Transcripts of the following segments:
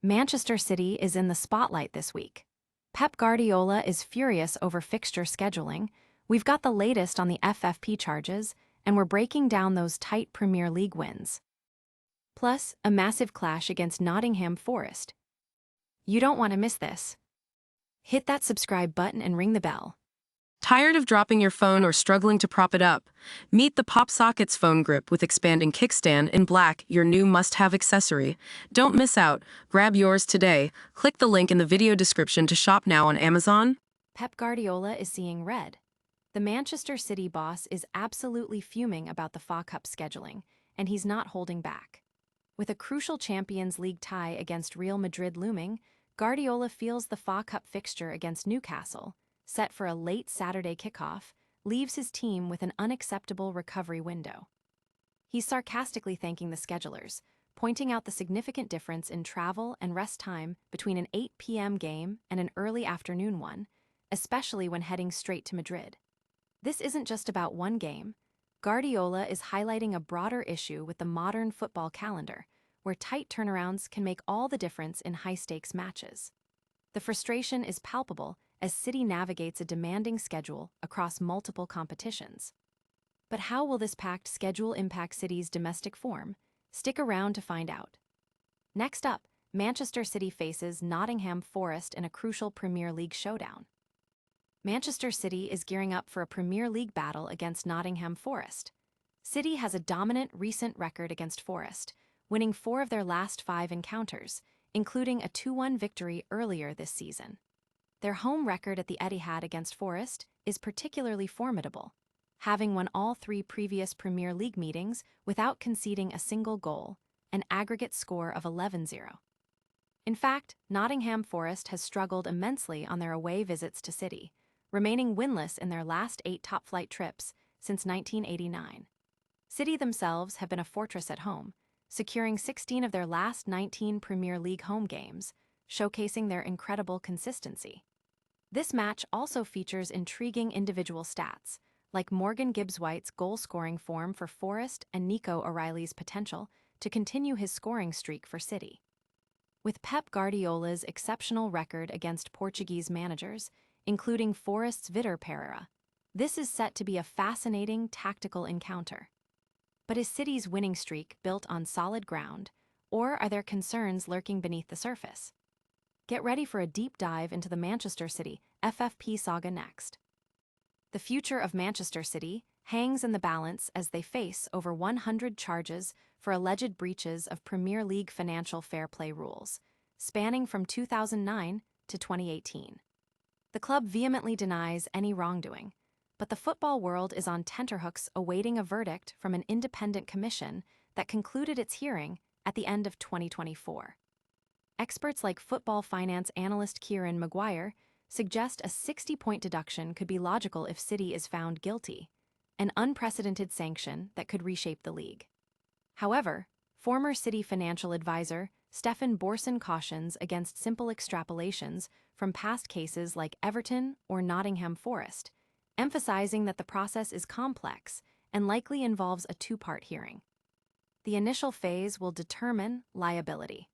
Manchester City is in the spotlight this week. Pep Guardiola is furious over fixture scheduling. We've got the latest on the FFP charges, and we're breaking down those tight Premier League wins. Plus, a massive clash against Nottingham Forest. You don't want to miss this. Hit that subscribe button and ring the bell. Tired of dropping your phone or struggling to prop it up? Meet the Pop Sockets phone grip with expanding kickstand in black, your new must-have accessory. Don't miss out. Grab yours today. Click the link in the video description to shop now on Amazon. Pep Guardiola is seeing red. The Manchester City boss is absolutely fuming about the FA Cup scheduling, and he's not holding back. With a crucial Champions League tie against Real Madrid looming, Guardiola feels the FA Cup fixture against Newcastle, set for a late Saturday kickoff, leaves his team with an unacceptable recovery window. He's sarcastically thanking the schedulers, pointing out the significant difference in travel and rest time between an 8 p.m. game and an early afternoon one, especially when heading straight to Madrid. This isn't just about one game. Guardiola is highlighting a broader issue with the modern football calendar, where tight turnarounds can make all the difference in high-stakes matches. The frustration is palpable as City navigates a demanding schedule across multiple competitions. But how will this packed schedule impact City's domestic form? Stick around to find out. Next up, Manchester City faces Nottingham Forest in a crucial Premier League showdown. Manchester City is gearing up for a Premier League battle against Nottingham Forest. City has a dominant recent record against Forest, winning 4 of their last 5 encounters, including a 2-1 victory earlier this season. Their home record at the Etihad against Forest is particularly formidable, having won all 3 previous Premier League meetings without conceding a single goal, an aggregate score of 11-0. In fact, Nottingham Forest has struggled immensely on their away visits to City, remaining winless in their last 8 top-flight trips since 1989. City themselves have been a fortress at home, securing 16 of their last 19 Premier League home games, showcasing their incredible consistency. This match also features intriguing individual stats, like Morgan Gibbs-White's goal-scoring form for Forest and Nico O'Reilly's potential to continue his scoring streak for City. With Pep Guardiola's exceptional record against Portuguese managers, including Forest's Vitor Pereira, this is set to be a fascinating tactical encounter. But is City's winning streak built on solid ground, or are there concerns lurking beneath the surface? Get ready for a deep dive into the Manchester City FFP saga next. The future of Manchester City hangs in the balance as they face over 100 charges for alleged breaches of Premier League financial fair play rules, spanning from 2009 to 2018. The club vehemently denies any wrongdoing, but the football world is on tenterhooks awaiting a verdict from an independent commission that concluded its hearing at the end of 2024. Experts like football finance analyst Kieran Maguire suggest a 60-point deduction could be logical if City is found guilty, an unprecedented sanction that could reshape the league. However, former City financial advisor Stefan Borson cautions against simple extrapolations from past cases like Everton or Nottingham Forest, emphasizing that the process is complex and likely involves a 2-part hearing. The initial phase will determine liability,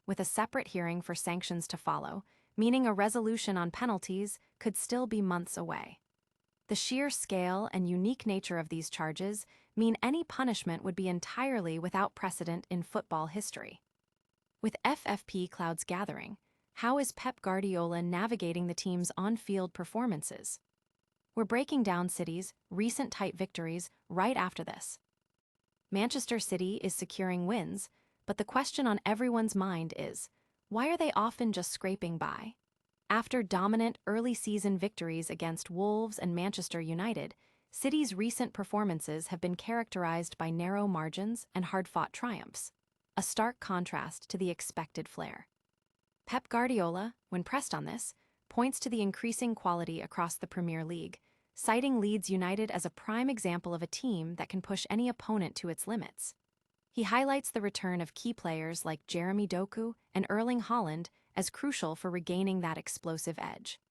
with a separate hearing for sanctions to follow, meaning a resolution on penalties could still be months away. The sheer scale and unique nature of these charges mean any punishment would be entirely without precedent in football history. With FFP clouds gathering, how is Pep Guardiola navigating the team's on-field performances? We're breaking down City's recent tight victories right after this. Manchester City is securing wins, but the question on everyone's mind is, why are they often just scraping by? After dominant early-season victories against Wolves and Manchester United, City's recent performances have been characterized by narrow margins and hard-fought triumphs, a stark contrast to the expected flair. Pep Guardiola, when pressed on this, points to the increasing quality across the Premier League, citing Leeds United as a prime example of a team that can push any opponent to its limits. He highlights the return of key players like Jeremy Doku and Erling Haaland as crucial for regaining that explosive edge.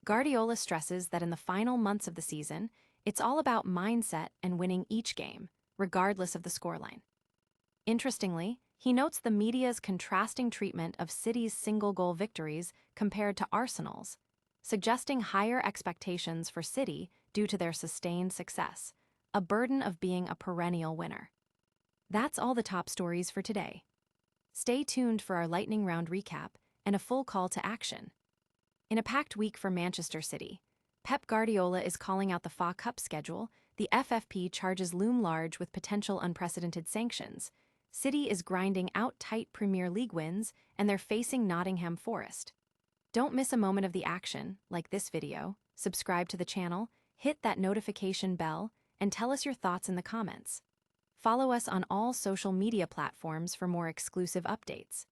Guardiola stresses that in the final months of the season, it's all about mindset and winning each game, regardless of the scoreline. Interestingly, He notes the media's contrasting treatment of City's single-goal victories compared to Arsenal's, suggesting higher expectations for City due to their sustained success, a burden of being a perennial winner. That's all the top stories for today. Stay tuned for our lightning round recap and a full call to action. In a packed week for Manchester City, Pep Guardiola is calling out the FA Cup schedule, the FFP charges loom large with potential unprecedented sanctions, City is grinding out tight Premier League wins, and they're facing Nottingham Forest. Don't miss a moment of the action, like this video, subscribe to the channel, hit that notification bell, and tell us your thoughts in the comments. Follow us on all social media platforms for more exclusive updates.